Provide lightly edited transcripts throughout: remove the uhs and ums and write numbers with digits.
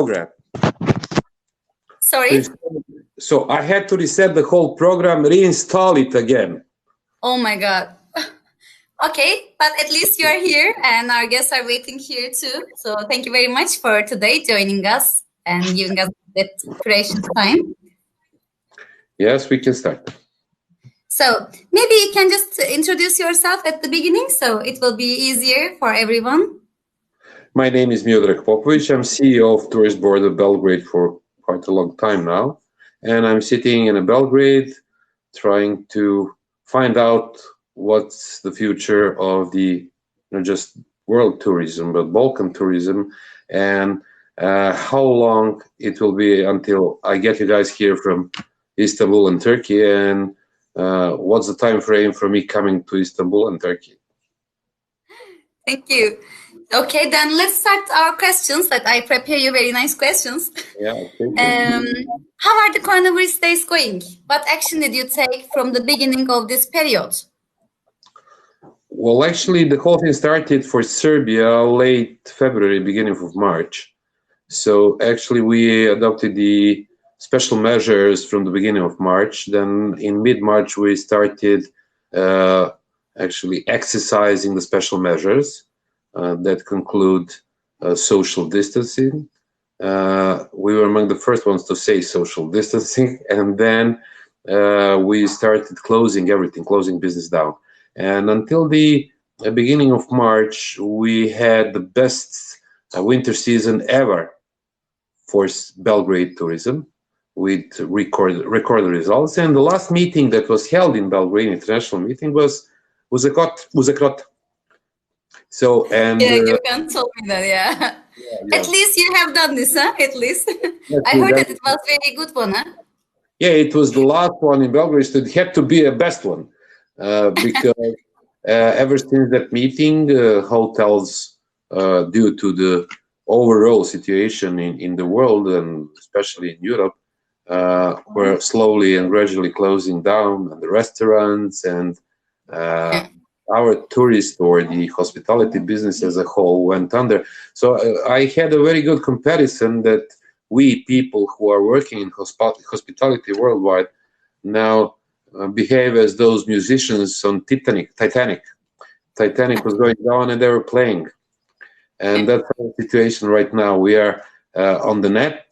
program. Sorry? So I had to reset the whole program, reinstall it again. Oh my God. Okay, but at least you are here and our guests are waiting here too. So thank you very much for today joining us and giving us that precious time. Yes, we can start. So maybe you can just introduce yourself at the beginning so it will be easier for everyone. My name is Miodrag Popovic. I'm CEO of Tourist Board of Belgrade for quite a long time now. And I'm sitting in Belgrade trying to find out what's the future of the not just world tourism, but Balkan tourism, and how long it will be until I get you guys here from Istanbul and Turkey, and what's the time frame for me coming to Istanbul and Turkey. Thank you. Okay, then let's start our questions. That I prepare you very nice questions. Yeah. How are the coronavirus days going? What action did you take from the beginning of this period? Well, actually, the whole thing started for Serbia late February, beginning of March. So actually, we adopted the special measures from the beginning of March. Then in mid-March, we started actually exercising the special measures that conclude social distancing. We were among the first ones to say social distancing, and then we started closing everything, closing business down. And until the beginning of March, we had the best winter season ever for Belgrade tourism, with record results. And the last meeting that was held in Belgrade, international meeting, was Uzakrot. So, and you can tell me that, yeah. At least you have done this, huh? At least. I heard that it was a very good one, huh? Yeah, it was the last one in Belgrade, so it had to be a best one. Because ever since that meeting, hotels, due to the overall situation in the world and especially in Europe, were slowly and gradually closing down, and the restaurants and our tourist or the hospitality business as a whole went under. So I had a very good comparison that we people who are working in hospitality worldwide now behave as those musicians on Titanic. Titanic was going down and they were playing. And that's our situation right now. We are on the net.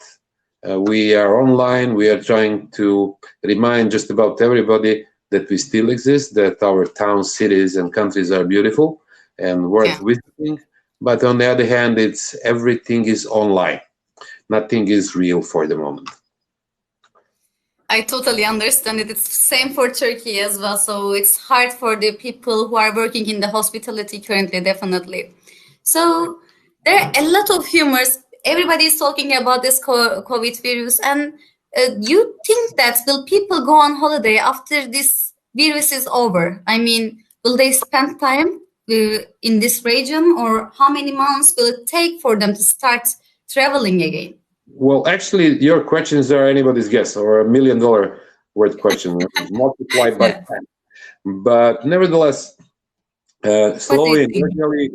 We are online. We are trying to remind just about everybody that we still exist, that our towns, cities, and countries are beautiful and worth visiting. But on the other hand, everything is online. Nothing is real for the moment. I totally understand it. It's the same for Turkey as well. So it's hard for the people who are working in the hospitality currently, definitely. So there are a lot of humors. Everybody is talking about this COVID virus. And you think that will people go on holiday after this virus is over? I mean, will they spend time in this region, or how many months will it take for them to start traveling again? Well, actually, your questions are anybody's guess, or $1 million worth question, multiplied by 10. But nevertheless, slowly and gradually,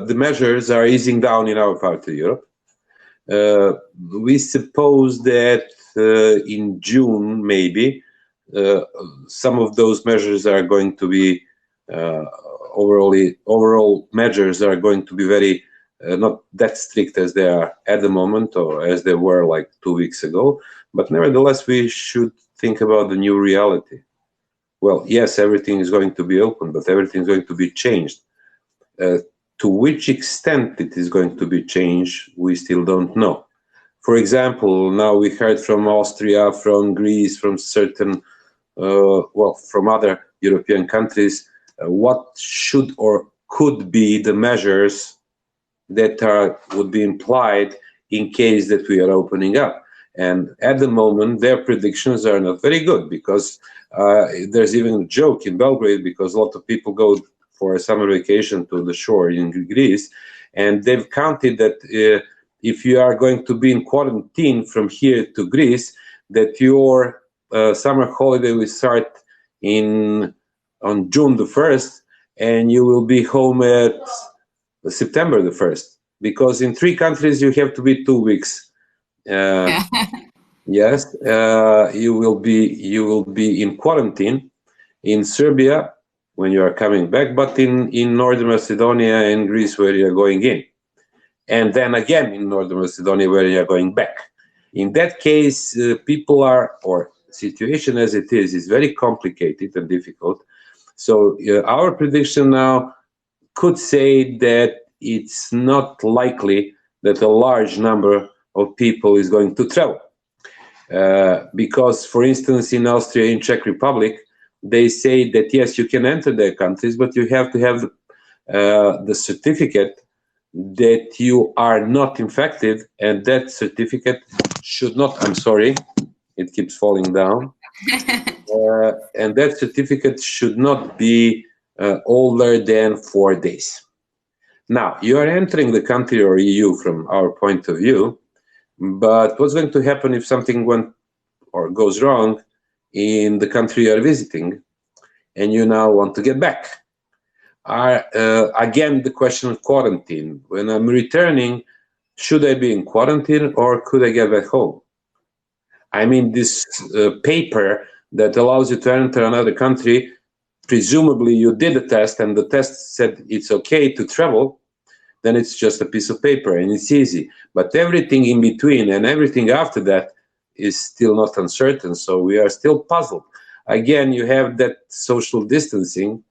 the measures are easing down in our part of Europe. We suppose that in June, maybe, some of those measures are going to be overall measures are going to be very not that strict as they are at the moment, or as they were like 2 weeks ago. But nevertheless, we should think about the new reality. Well, yes, everything is going to be open, but everything is going to be changed. To which extent it is going to be changed, we still don't know. For example, now we heard from Austria, from Greece, from certain, from other European countries, what should or could be the measures that would be implied in case that we are opening up. And at the moment, their predictions are not very good, because there's even a joke in Belgrade, because a lot of people go for a summer vacation to the shore in Greece, and they've counted that if you are going to be in quarantine from here to Greece, that your summer holiday will start on June the 1st, and you will be home at September the 1st, because in 3 countries you have to be 2 weeks Yes, you will be in quarantine in Serbia when you are coming back, but in Northern Macedonia and Greece where you are going in, and then again in Northern Macedonia where you are going back. In that case, people are, or situation as it is very complicated and difficult. So our prediction now could say that it's not likely that a large number of people is going to travel. Because, for instance, in Austria, in Czech Republic, they say that yes, you can enter their countries, but you have to have the certificate that you are not infected, and that certificate should not, I'm sorry, it keeps falling down, and that certificate should not be older than 4 days. Now, you are entering the country or EU from our point of view, but what's going to happen if something went or goes wrong in the country you are visiting and you now want to get back? Again, the question of quarantine. When I'm returning, should I be in quarantine or could I get back home? I mean, this paper that allows you to enter another country, presumably you did a test and the test said it's okay to travel, then it's just a piece of paper and it's easy. But everything in between and everything after that is still not uncertain, so we are still puzzled. Again, you have that social distancing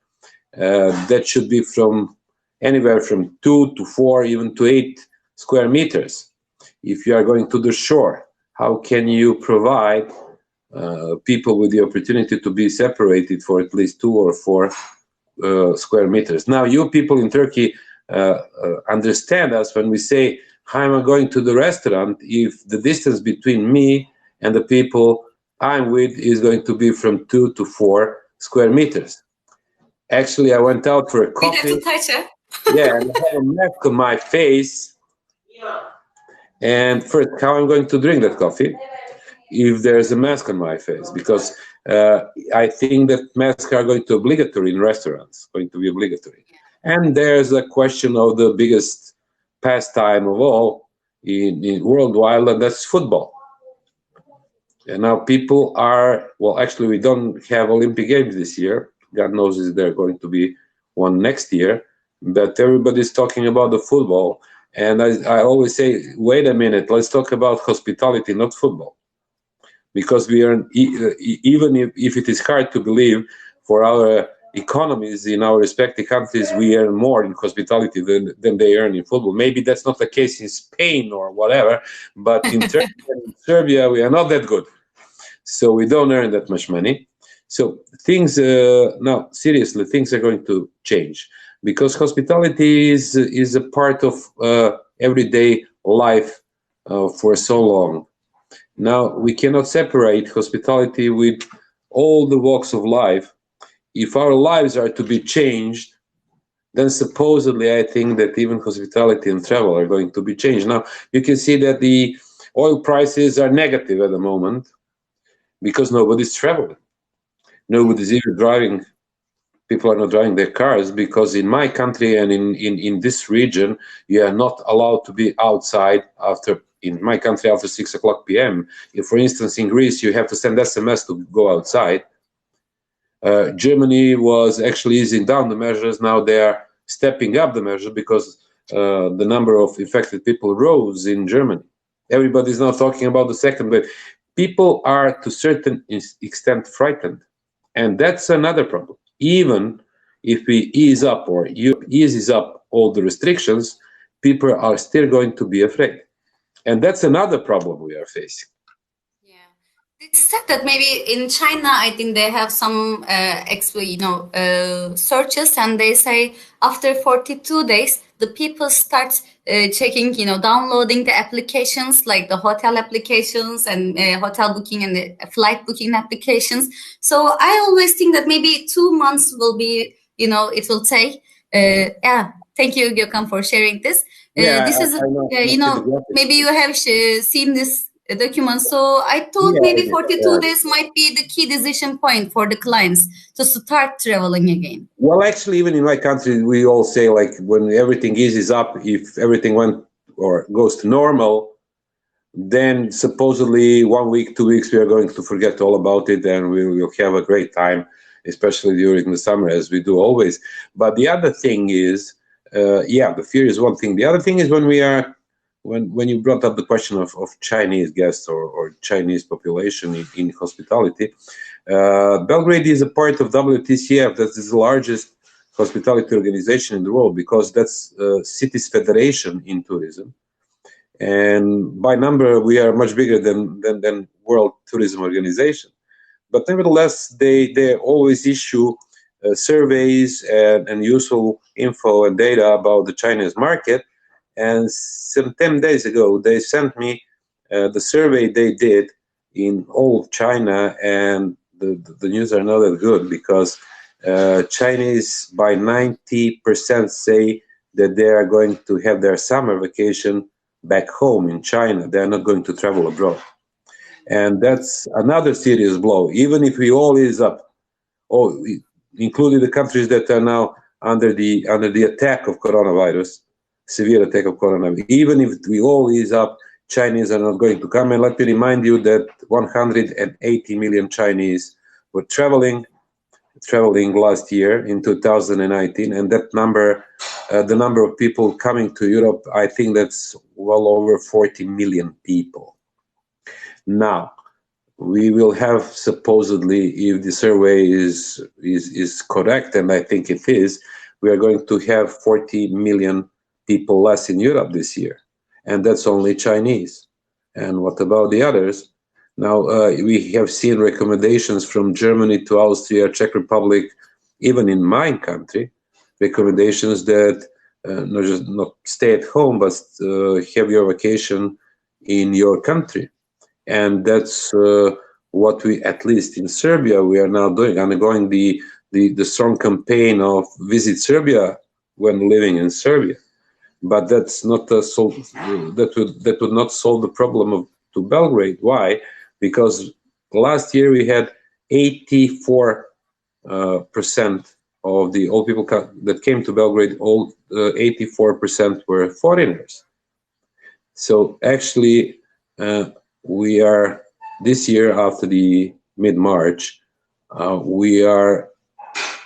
that should be from anywhere from 2 to 4, even to 8 square meters. If you are going to the shore, how can you provide people with the opportunity to be separated for at least 2 or 4 square meters? Now, you people in Turkey understand us when we say, I'm going to the restaurant if the distance between me and the people I'm with is going to be from 2 to 4 square meters. Actually, I went out for a coffee. Yeah, and I have a mask on my face. And first, how I'm going to drink that coffee if there's a mask on my face? Because I think that masks are going to be obligatory in restaurants, going to be obligatory. And there's a question of the biggest pastime of all in worldwide, and that's football. And now people are, well, actually, we don't have Olympic Games this year. God knows if there going to be one next year. But everybody's talking about the football. And I always say, wait a minute, let's talk about hospitality, not football. Because we earn, even if it is hard to believe, for our economies in our respective countries, we earn more in hospitality than they earn in football. Maybe that's not the case in Spain or whatever, but in Turkey and in Serbia, we are not that good. So we don't earn that much money. So things, now, seriously, things are going to change because hospitality is a part of everyday life for so long. Now, we cannot separate hospitality with all the walks of life. If our lives are to be changed, then supposedly I think that even hospitality and travel are going to be changed. Now, you can see that the oil prices are negative at the moment because nobody's traveling. Nobody's even driving. People are not driving their cars because in my country and in this region, you are not allowed to be outside in my country after 6 o'clock p.m. If, for instance, in Greece, you have to send SMS to go outside. Germany was actually easing down the measures. Now they are stepping up the measure because the number of infected people rose in Germany. Everybody's now talking about the second wave. People are to a certain extent frightened. And that's another problem. Even if we ease up or Europe eases up all the restrictions, people are still going to be afraid. And that's another problem we are facing. Yeah. It's said that maybe in China, I think they have some searches, and they say after 42 days, the people start checking, downloading the applications like the hotel applications and hotel booking and the flight booking applications. So I always think that maybe 2 months will be, it will take. Thank you, Gökhan, for sharing this. This is, maybe you have seen this document. So I thought maybe 42 days might be the key decision point for the clients to start traveling again. Well, actually, even in my country, we all say like when everything eases up, if everything went or goes to normal, then supposedly 1 week, 2 weeks, we are going to forget all about it, and we will have a great time, especially during the summer, as we do always. But the other thing is, the fear is one thing. The other thing is when you brought up the question of Chinese guests or Chinese population in hospitality, Belgrade is a part of WTCF. That is the largest hospitality organization in the world, because that's cities federation in tourism. And by number, we are much bigger than World Tourism Organization. But nevertheless, they always issue surveys and useful info and data about the Chinese market. And some 10 days ago, they sent me the survey they did in all of China, and the news are not that good, because Chinese by 90% say that they are going to have their summer vacation back home in China. They are not going to travel abroad. And that's another serious blow. Even if we all ease up, including the countries that are now under the attack of coronavirus, severe attack of coronavirus, even if we all ease up, Chinese are not going to come. And let me remind you that 180 million Chinese were traveling last year in 2019, and that number, the number of people coming to Europe, I think that's well over 40 million people. Now, we will have, supposedly, if the survey is correct, and I think it is, we are going to have 40 million people less in Europe this year, and that's only Chinese. And what about the others? Now, we have seen recommendations from Germany to Austria, Czech Republic, even in my country, recommendations that not stay at home, but have your vacation in your country. And that's what we, at least in Serbia, we are now doing, undergoing the strong campaign of Visit Serbia when living in Serbia. But that's not that would not solve the problem to Belgrade. Why? Because last year we had 84% of the old people that came to Belgrade. 84% were foreigners. So actually, we are this year, after the mid-March, we are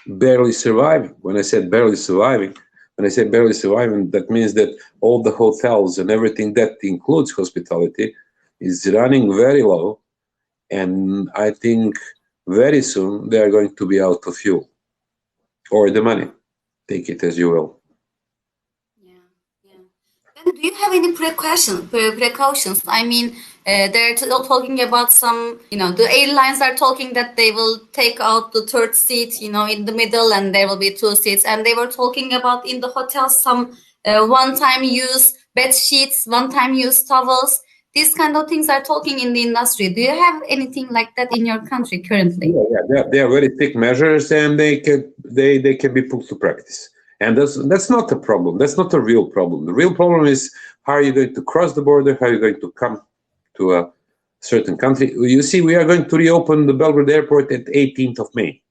barely surviving. When I say barely surviving, that means that all the hotels and everything that includes hospitality is running very low, and I think very soon they are going to be out of fuel or the money. Take it as you will. And do you have any precautions? I mean, they're talking about some, the airlines are talking that they will take out the third seat, in the middle, and there will be 2 seats. And they were talking about in the hotels some one-time use bed sheets, one-time use towels. These kind of things are talking in the industry. Do you have anything like that in your country currently? Yeah, they are very thick measures, and they can be put to practice. And that's not a problem. That's not a real problem. The real problem is, how are you going to cross the border? How are you going to come to a certain country? You see, we are going to reopen the Belgrade airport at 18th of May.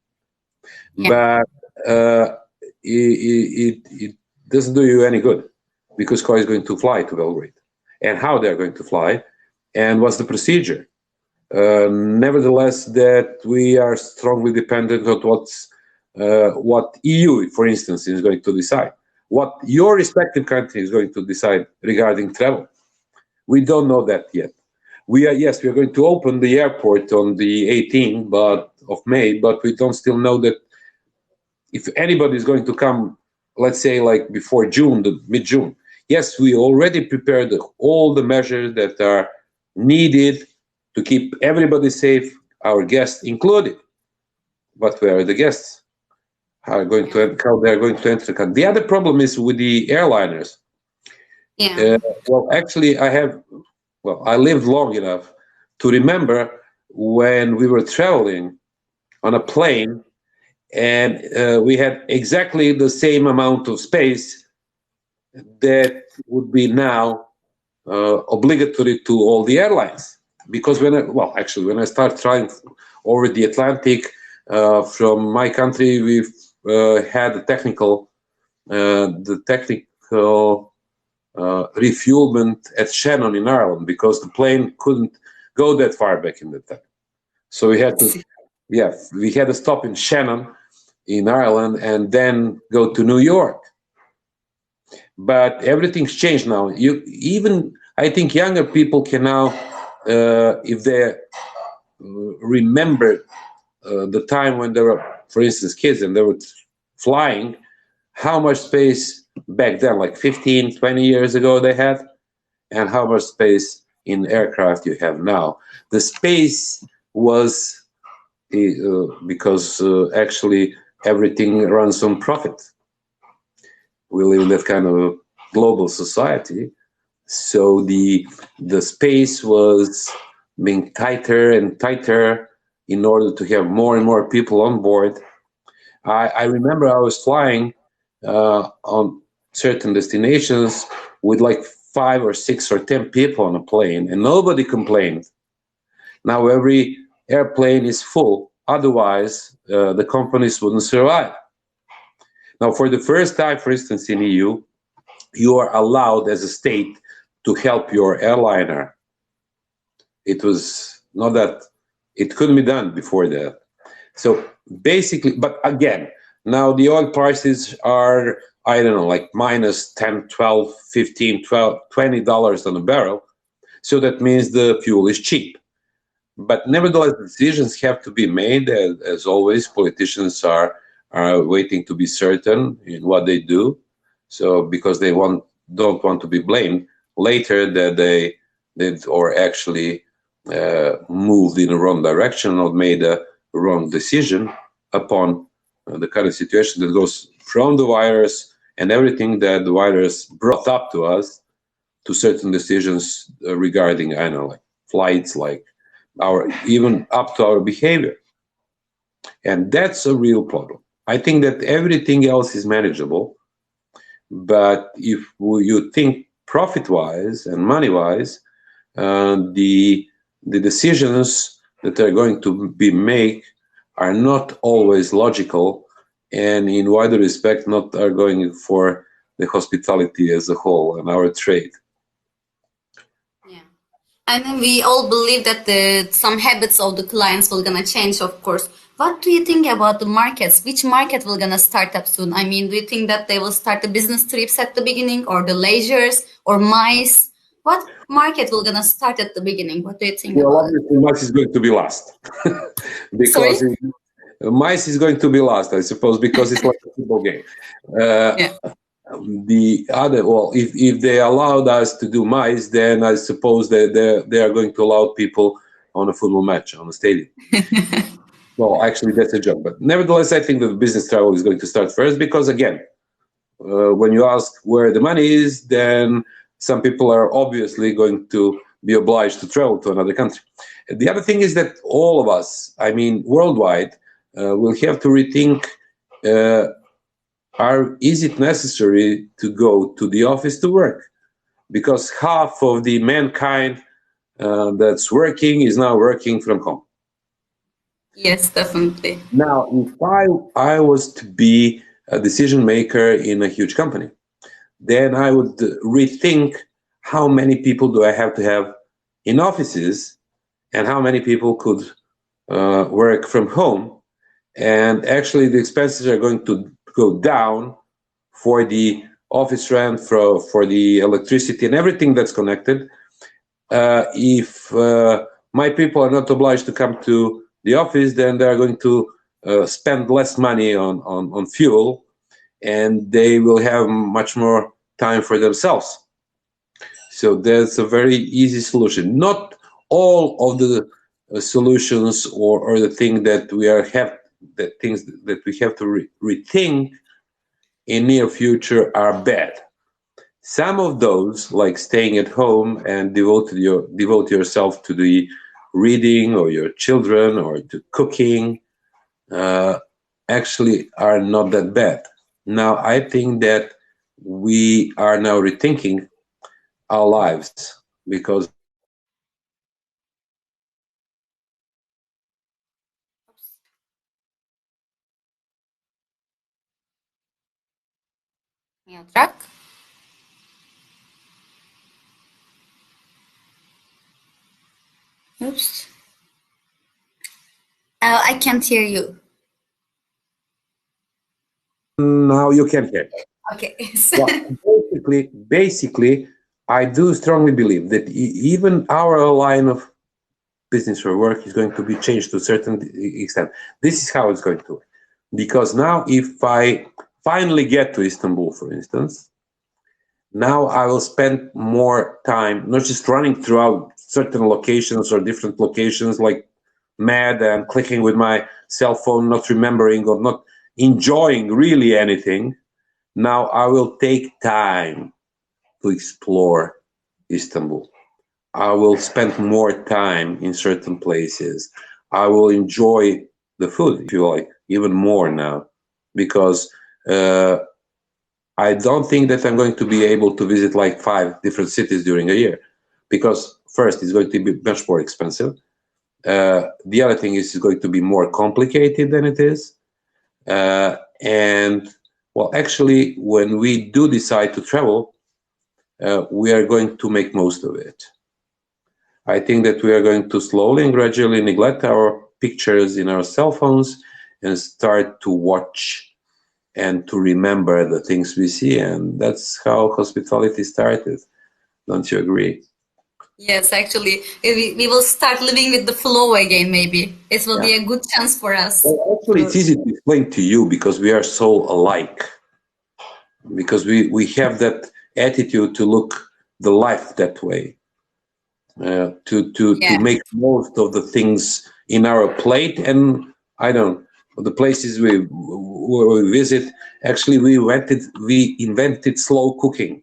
Yeah. But it doesn't do you any good, because who is going to fly to Belgrade, and how they're going to fly, and what's the procedure. Nevertheless, that we are strongly dependent on what EU, for instance, is going to decide, what your respective country is going to decide regarding travel. We don't know that yet. We are going to open the airport on the 18th of May, but we don't still know that if anybody is going to come, let's say like before June, mid-June. Yes, we already prepared all the measures that are needed to keep everybody safe, our guests included. But where are the guests? How they are going to enter the country? The other problem is with the airliners. Actually, I lived long enough to remember when we were traveling on a plane, and we had exactly the same amount of space that would be now obligatory to all the airlines. Because when I started trying over the Atlantic from my country, we've had the technical refuelment at Shannon in Ireland because the plane couldn't go that far back in the time. So we had to stop in Shannon in Ireland and then go to New York. But everything's changed now. I think younger people can now, if they remember the time when they were, for instance, kids and they were flying, how much space back then, like 15, 20 years ago they had, and how much space in aircraft you have now. The space was because actually everything runs on profit. We live in that kind of global society. So the space was being tighter and tighter in order to have more and more people on board. I remember I was flying on certain destinations with like 5 or 6 or 10 people on a plane, and nobody complained. Now every airplane is full. Otherwise, the companies wouldn't survive. Now, for the first time, for instance, in EU, you are allowed as a state to help your airliner. It was not that it couldn't be done before that. So basically, but again, now the oil prices are, I don't know, like minus 10, 12, 15, 12, $20 on a barrel. So that means the fuel is cheap. But nevertheless, decisions have to be made. As always, politicians are waiting to be certain in what they do. So because they don't want to be blamed later that they did or actually moved in the wrong direction or made a wrong decision upon the current situation that goes from the virus and everything that the virus brought up to us to certain decisions regarding, I don't know, like flights, like even up to our behavior. And that's a real problem. I think that everything else is manageable, but if you think profit-wise and money-wise, the decisions that are going to be made are not always logical, and in wider respect, not are going for the hospitality as a whole and our trade. Yeah. And then we all believe that some habits of the clients will gonna change, of course. What do you think about the markets? Which market will gonna start up soon? I mean, do you think that they will start the business trips at the beginning, or the leisures, or MICE? What market will gonna start at the beginning? What do you think Well, about it? obviously, MICE is going to be last because Sorry? MICE is going to be last, I suppose, because it's like a football game. Yeah. The other, well, if they allowed us to do MICE, then I suppose that they are going to allow people on a football match on a stadium. Well, actually, that's a joke. But nevertheless, I think that business travel is going to start first because, again, when you ask where the money is, then some people are obviously going to be obliged to travel to another country. The other thing is that all of us, I mean, worldwide, will have to rethink, is it necessary to go to the office to work? Because half of the mankind that's working is now working from home. Yes, definitely. Now, if I was to be a decision maker in a huge company, then I would rethink how many people do I have to have in offices and how many people could work from home. And actually, the expenses are going to go down for the office rent, for the electricity and everything that's connected. If my people are not obliged to come to the office, then they are going to spend less money on fuel, and they will have much more time for themselves. So that's a very easy solution. Not all of the solutions or the thing that things that we have to rethink in near future are bad. Some of those, like staying at home and devote yourself to the reading or your children or to cooking, actually are not that bad. Now, I think that we are now rethinking our lives because Yeah, track. Oops. I can't hear you. Now you can hear. Okay. Well, basically, I do strongly believe that even our line of business or work is going to be changed to a certain extent. This is how it's going to work. Because now, if I finally get to Istanbul, for instance, now I will spend more time not just running throughout certain locations or different locations like mad and clicking with my cell phone, not remembering or not enjoying really anything. Now I will take time to explore Istanbul. I will spend more time in certain places. I will enjoy the food, if you like, even more now, because I don't think that I'm going to be able to visit like 5 different cities during a year, because first, it's going to be much more expensive. The other thing is it's going to be more complicated than it is. And well, actually, when we do decide to travel, we are going to make most of it. I think that we are going to slowly and gradually neglect our pictures in our cell phones and start to watch and to remember the things we see. And that's how hospitality started. Don't you agree? Yes, actually, we will start living with the flow again, maybe. It will be a good chance for us. Well, actually, it's easy to explain to you because we are so alike. Because we have that attitude to look the life that way. To make most of the things in our plate, and I don't the places we visit. Actually, we invented slow cooking,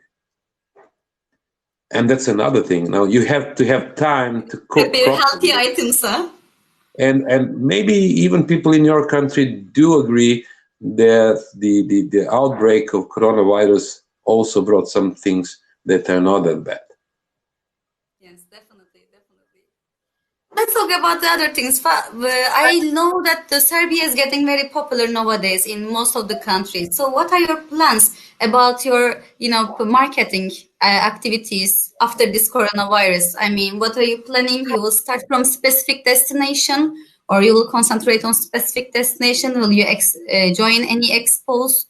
and that's another thing. Now you have to have time to cook healthy items, huh? And maybe even people in your country do agree that the outbreak of coronavirus also brought some things that are not that bad. Yes, definitely. Let's talk about the other things. I know that Serbia is getting very popular nowadays in most of the countries. So what are your plans about your, marketing activities after this coronavirus? I mean, what are you planning? You will start from specific destination, or you will concentrate on specific destination? Will you join any expos?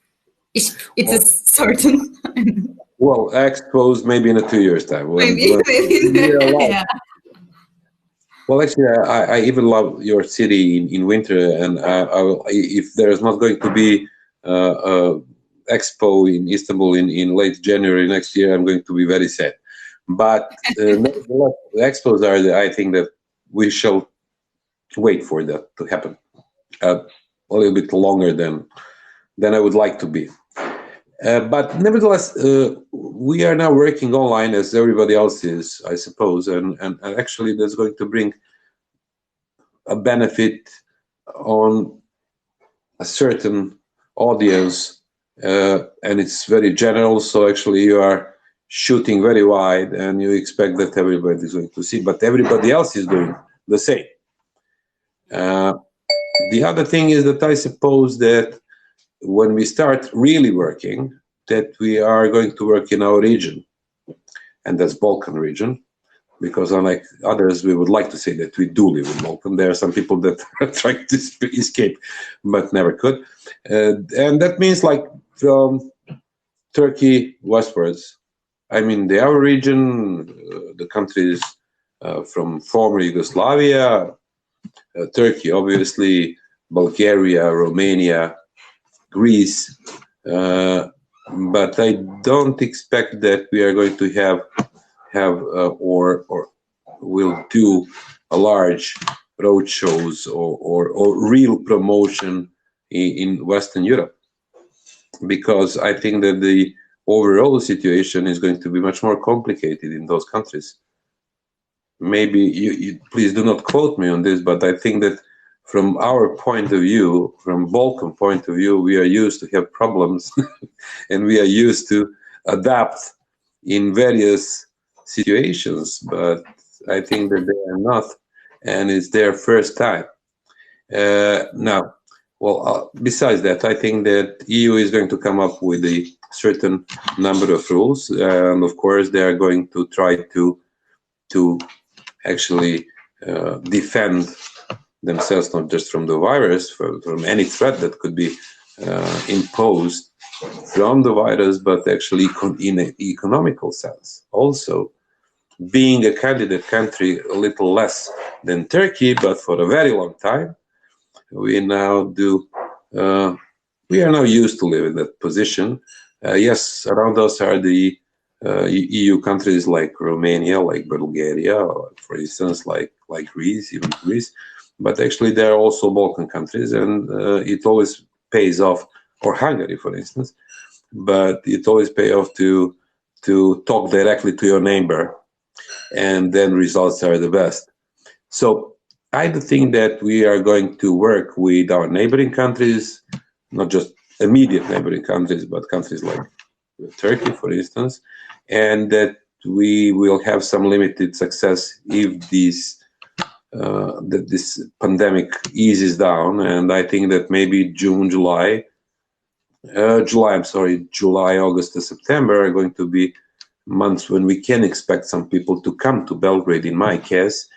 It is certain. Well, expos maybe in 2 years' time. Maybe. Yeah. Well, actually, I even love your city in winter, and if there's not going to be expo in Istanbul in late January next year, I'm going to be very sad. But nevertheless, the expos are I think that we shall wait for that to happen a little bit longer than I would like to be. But nevertheless, we are now working online as everybody else is, I suppose, and actually that's going to bring a benefit on a certain audience, and it's very general. So actually, you are shooting very wide, and you expect that everybody is going to see, but everybody else is doing the same. The other thing is that I suppose that when we start really working, that we are going to work in our region, and that's Balkan region, because unlike others, we would like to say that we do live in Balkan. There are some people that are trying to escape, but never could. And that means like from Turkey westwards. I mean, our region, the countries from former Yugoslavia, Turkey, obviously, Bulgaria, Romania, Greece, but I don't expect that we are going to have or will do a large road shows or real promotion in Western Europe, because I think that the overall situation is going to be much more complicated in those countries. Maybe you please do not quote me on this, but I think that from our point of view, from Balkan point of view, we are used to have problems and we are used to adapt in various situations, but I think that they are not, and it's their first time. Now, well, besides that, I think that EU is going to come up with a certain number of rules, and of course they are going to try to actually defend themselves not just from the virus, from any threat that could be imposed from the virus, but actually in an economical sense. Also, being a candidate country a little less than Turkey, but for a very long time, we are now used to live in that position. Yes, around us are the EU countries like Romania, like Bulgaria, or for instance, like Greece, even Greece. But actually, there are also Balkan countries, and it always pays off, or Hungary, for instance. But it always pays off to talk directly to your neighbor, and then results are the best. So I do think that we are going to work with our neighboring countries, not just immediate neighboring countries, but countries like Turkey, for instance, and that we will have some limited success if this pandemic eases down. And I think that maybe July, August to September are going to be months when we can expect some people to come to Belgrade, in my case,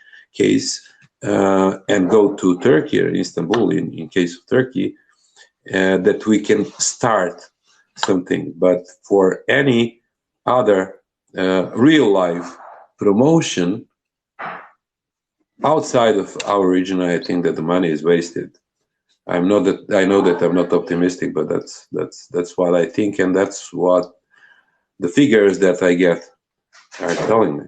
and go to Turkey or Istanbul, in case of Turkey, that we can start something. But for any other real life promotion outside of our region, I think that the money is wasted. I know that I'm not optimistic, but that's what I think, and that's what the figures that I get are telling me.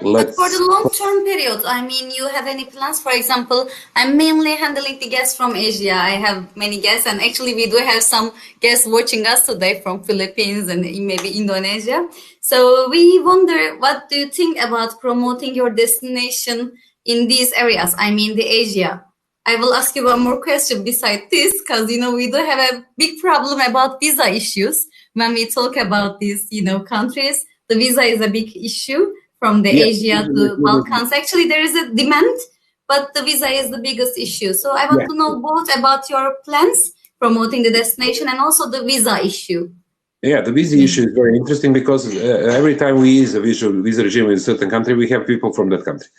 But for the long-term period, I mean, you have any plans? For example, I'm mainly handling the guests from Asia. I have many guests, and actually we do have some guests watching us today from Philippines and maybe Indonesia. So we wonder, what do you think about promoting your destination in these areas? I mean, the Asia. I will ask you one more question beside this, because, we do have a big problem about visa issues. When we talk about these, countries, the visa is a big issue. From the Asia to Balkans. Actually, there is a demand, but the visa is the biggest issue. So I want to know both about your plans promoting the destination and also the visa issue. Yeah, the visa issue is very interesting because every time we use a visa regime in a certain country, we have people from that country.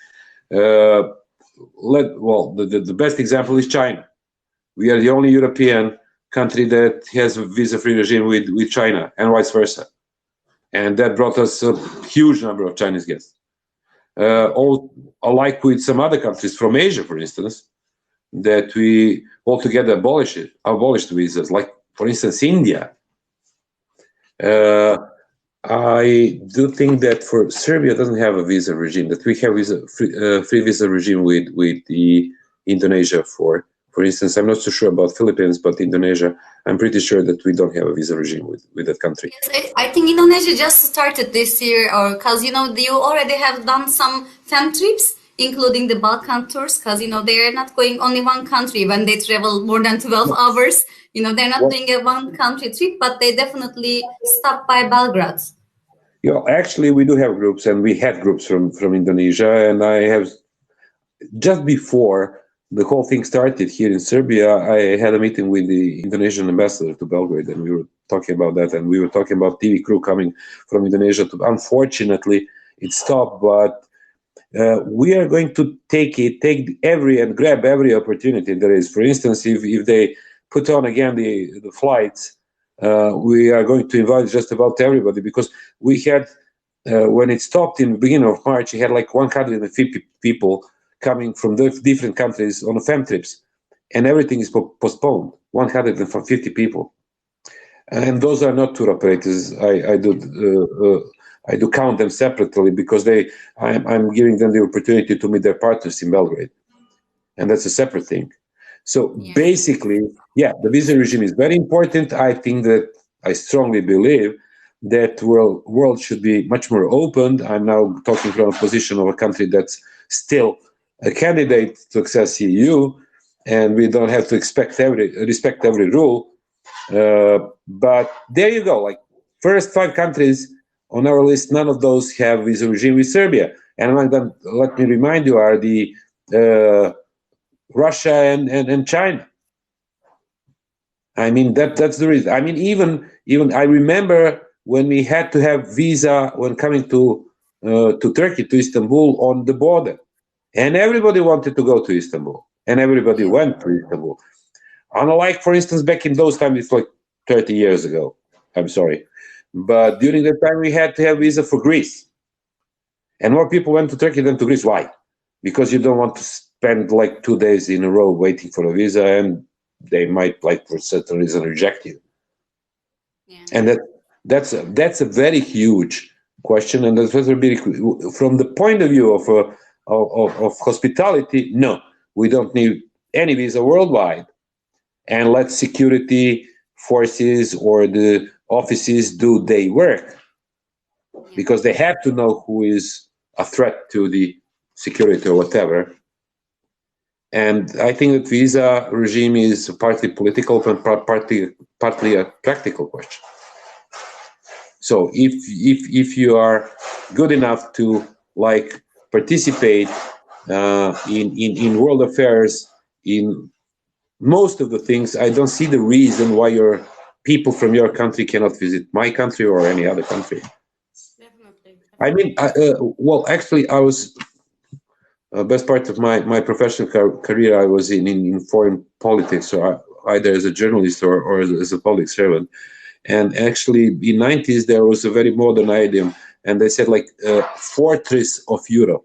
The best example is China. We are the only European country that has a visa-free regime with China, and vice versa. And that brought us a huge number of Chinese guests. All alike with some other countries from Asia, for instance, that we altogether abolished visas, like, for instance, India. I do think that for Serbia doesn't have a visa regime, that we have free visa regime with the Indonesia, for instance. I'm not so sure about Philippines, but Indonesia, I'm pretty sure that we don't have a visa regime with that country. Yes, I think Indonesia just started this year, or because, you already have done some fan trips, including the Balkan tours, because, they're not going only one country when they travel more than 12 hours. They're not doing a one country trip, but they definitely stop by Belgrade. Actually, we do have groups, and we had groups from Indonesia, and I have, just before the whole thing started here in Serbia, I had a meeting with the Indonesian ambassador to Belgrade, and we were talking about that, and we were talking about TV crew coming from Indonesia. Unfortunately, it stopped, but we are going to grab every opportunity there is. For instance, if they put on again the flights, we are going to invite just about everybody, because we had, when it stopped in the beginning of March, we had like 150 people coming from different countries on fan trips, and everything is postponed. 150 people, and those are not tour operators. I do count them separately, because I'm giving them the opportunity to meet their partners in Belgrade, and that's a separate thing. So basically, the visa regime is very important. I think that I strongly believe that world should be much more open. I'm now talking from a position of a country that's still a candidate to access EU, and we don't have to respect every rule. But there you go. Like, first 5 countries on our list, none of those have visa regime with Serbia. And among them, let me remind you, are the Russia and China. I mean, that's the reason. I mean, even I remember when we had to have visa when coming to Turkey, to Istanbul, on the border. and everybody wanted to go to Istanbul, and everybody went to Istanbul. Unlike, for instance, back in those times, it's like 30 years ago. I'm sorry, but during that time we had to have visa for Greece, and more people went to Turkey than to Greece. Why? Because you don't want to spend like 2 days in a row waiting for a visa, and they might, like, for certain reason, reject you. Yeah. And that's a very huge question, and that's very big. From the point of view of hospitality, no, we don't need any visa worldwide, and let security forces or the offices do their work, because they have to know who is a threat to the security or whatever. And I think that visa regime is partly political and partly a practical question. So if you are good enough to, like, participate in world affairs, in most of the things, I don't see the reason why your people from your country cannot visit my country or any other country. Definitely. I mean, well, actually, I was best part of my professional career, I was in foreign politics, so either as a journalist or as a public servant. And actually, in 90s, there was a very modern idiom, and they said, like, fortress of Europe,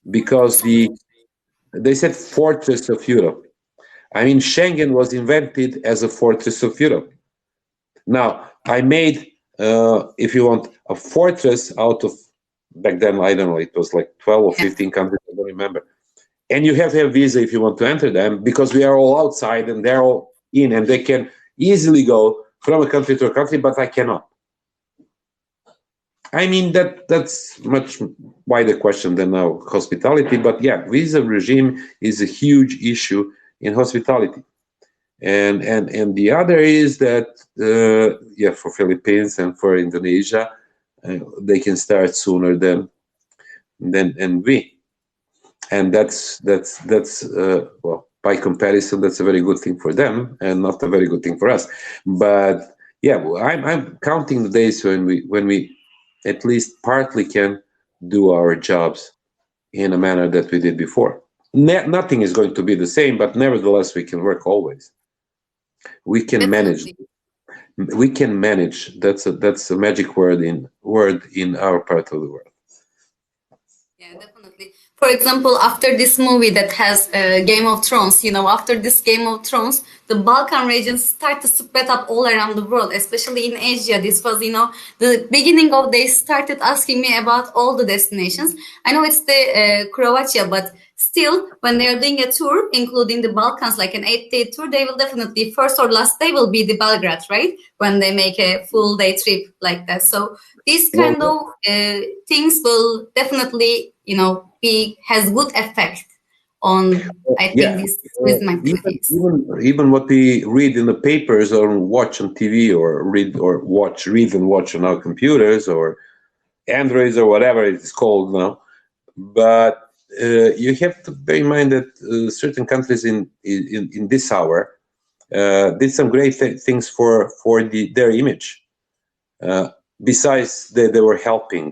because they said fortress of Europe. I mean, Schengen was invented as a fortress of Europe. Now, I made, if you want, a fortress out of, back then, I don't know, it was like 12 or 15 countries, I don't remember. And you have to have visa if you want to enter them, because we are all outside and they're all in, and they can easily go from a country to a country, but I cannot. I mean, that's much wider question than now hospitality, but yeah, visa regime is a huge issue in hospitality. And the other is that, yeah, for Philippines and for Indonesia, they can start sooner than we. And that's well, by comparison, that's a very good thing for them and not a very good thing for us. But yeah, I'm counting the days when we at least partly can do our jobs in a manner that we did before. Nothing is going to be the same, but nevertheless, we can work always. We can manage. We can manage. That's a magic word in our part of the world. Yeah, definitely. For example, after this movie that has Game of Thrones, after this Game of Thrones, the Balkan region started to spread up all around the world, especially in Asia. This was, the beginning of, they started asking me about all the destinations. I know it's the Croatia, but still, when they are doing a tour, including the Balkans, like an 8-day tour, they will definitely, first or last day will be the Belgrade, right? When they make a full day trip like that. So these kind of things will definitely, has good effect on, I think, these tourism activities. Even what we read in the papers or watch on TV or read and watch on our computers or Androids or whatever it's called now. But you have to bear in mind that certain countries in this hour did some great things for their image. Besides, they were helping.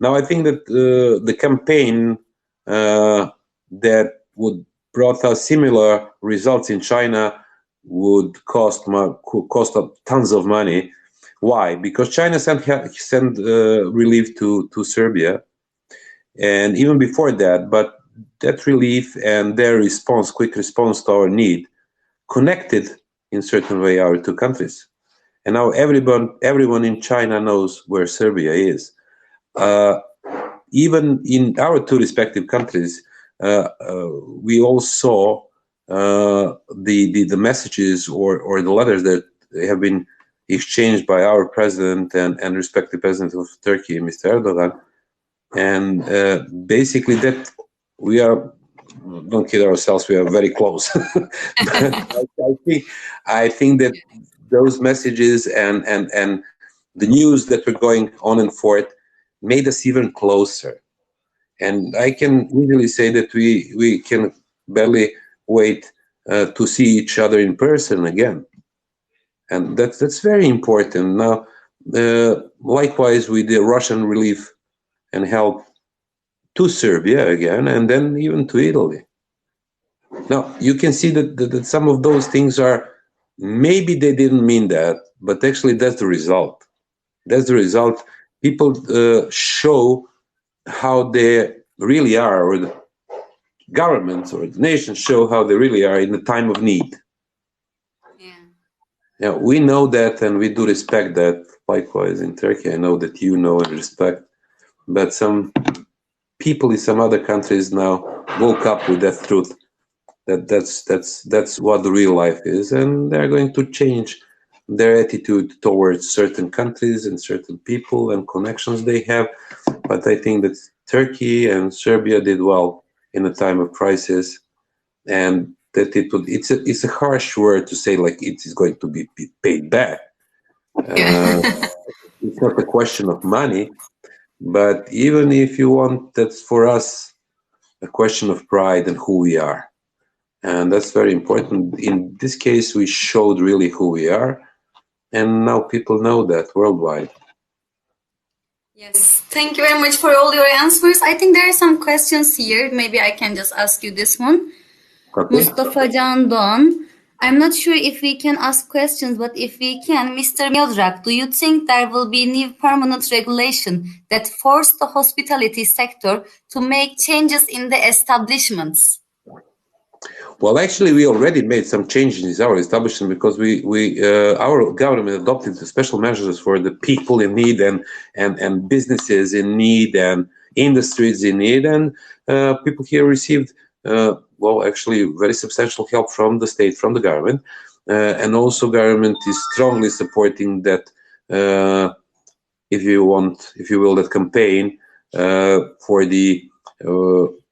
Now, I think that the campaign that would brought us similar results in China would cost tons of money. Why? Because China sent relief to Serbia, and even before that. But that relief and their quick response to our need, connected in certain way our two countries. And now everyone in China knows where Serbia is. Even in our two respective countries, we all saw the messages or the letters that have been exchanged by our president and respective president of Turkey, Mr. Erdogan. And basically that we are, don't kid ourselves, we are very close. I think that those messages and the news that were going on and forth made us even closer. And I can really say that we can barely wait to see each other in person again. And that's very important. Now, likewise with the Russian relief and help to Serbia again, and then even to Italy. Now, you can see that some of those things are, maybe they didn't mean that, but actually that's the result. That's the result. People show how they really are, or the governments or the nations show how they really are in the time of need. Yeah, we know that, and we do respect that. Likewise in Turkey, I know that you know and respect, but some people in some other countries now woke up with that truth. That's what the real life is, and they're going to change their attitude towards certain countries and certain people and connections they have. But I think that Turkey and Serbia did well in a time of crisis, and that it's a harsh word to say, like, it is going to be paid back. It's not a question of money, but even if you want, that's for us a question of pride and who we are. And that's very important. In this case, we showed really who we are, and now people know that worldwide. Yes, thank you very much for all your answers. I think there are some questions here. Maybe I can just ask you this one. Okay. Mustafa Can Doğan. I'm not sure if we can ask questions, but if we can, Mr. Miodrag, do you think there will be new permanent regulation that force the hospitality sector to make changes in the establishments? Well, actually, we already made some changes in our establishment, because our government adopted the special measures for the people in need and businesses in need and industries in need, and people here received well, actually, very substantial help from the state, from the government, and also government is strongly supporting that, if you will, that campaign for the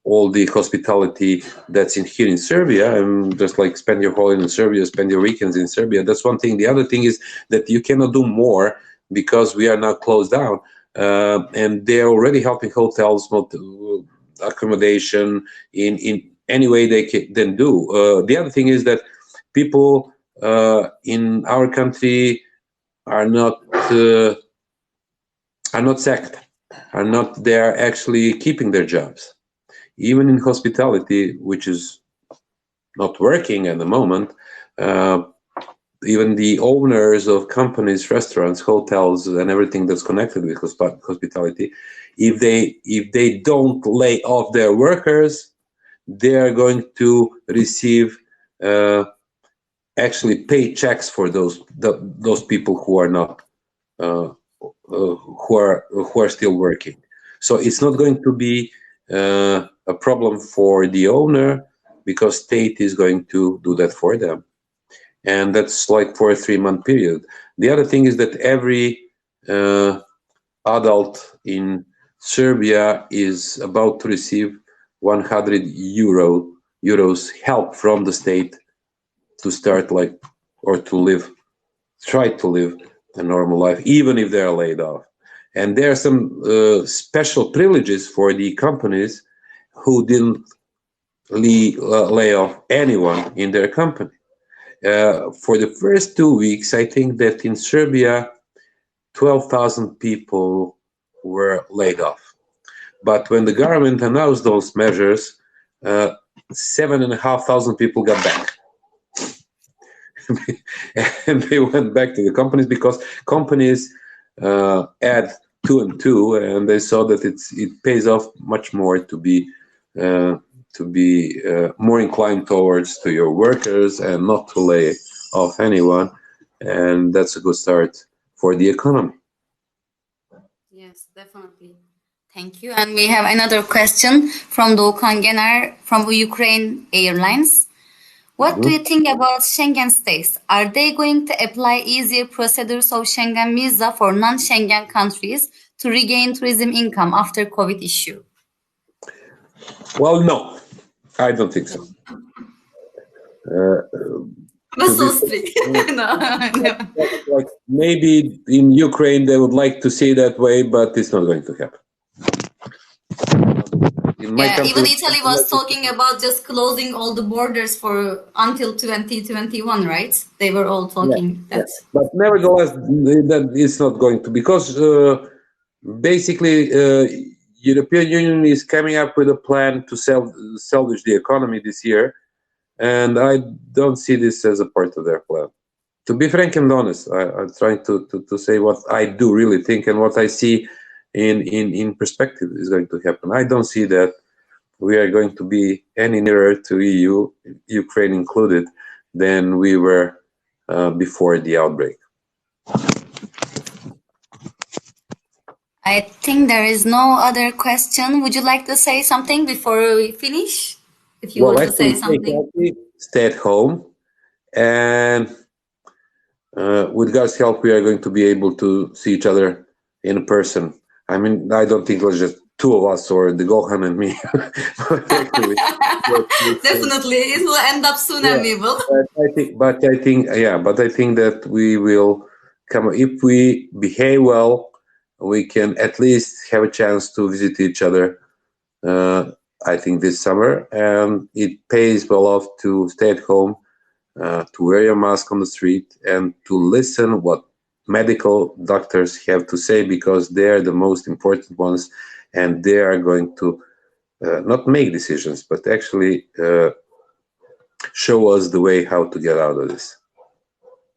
all the hospitality that's in here in Serbia, and just like spend your holiday in Serbia, spend your weekends in Serbia. That's one thing. The other thing is that you cannot do more because we are now closed down, and they're already helping hotels, accommodation in any way they can do. The other thing is that people in our country are not sacked, they're actually keeping their jobs. Even in hospitality, which is not working at the moment, even the owners of companies, restaurants, hotels, and everything that's connected with hospitality, if they don't lay off their workers, they are going to receive actually pay checks for those people who are not who are still working. So it's not going to be a problem for the owner, because state is going to do that for them, and that's like for a 3-month period. The other thing is that every adult in Serbia is about to receive 100 euros help from the state to start or to try to live a normal life, even if they're laid off. And there are some special privileges for the companies who didn't lay off anyone in their company. For the first 2 weeks, I think that in Serbia, 12,000 people were laid off. But when the government announced those measures, 7,500 people got back. And they went back to the companies, because companies add 2 and 2, and they saw that it pays off much more to be more inclined towards to your workers and not to lay off anyone, and that's a good start for the economy. Yes, definitely. Thank you. And we have another question from Doğukan Gener from Ukraine Airlines. What do you think about Schengen states? Are they going to apply easier procedures of Schengen visa for non-Schengen countries to regain tourism income after COVID issue? Well, no, I don't think so. Like maybe in Ukraine they would like to see that way, but it's not going to happen. Even Italy was talking about just closing all the borders until 2021, right? They were all talking that. But nevertheless, that is not going to, because basically European Union is coming up with a plan to salvage the economy this year, and I don't see this as a part of their plan. To be frank and honest, I'm trying to say what I do really think and what I see in perspective is going to happen. I don't see that we are going to be any nearer to EU, Ukraine included, than we were before the outbreak. I think there is no other question. Would you like to say something before we finish? If you want to say something. Stay at home, and with God's help, we are going to be able to see each other in person. I mean, I don't think it's just two of us or the Gohan and me. Definitely, it will end up soon, and we will. But I think that we will come if we behave well. We can at least have a chance to visit each other. I think this summer, and it pays well off to stay at home, to wear your mask on the street, and to listen what medical doctors have to say, because they are the most important ones, and they are going to not make decisions, but actually show us the way how to get out of this.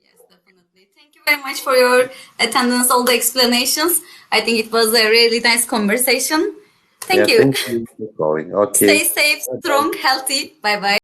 Yes, definitely. Thank you very much for your attendance, all the explanations. I think it was a really nice conversation. Thank you. Thank you for calling. Okay. Stay safe, strong, healthy. Bye-bye.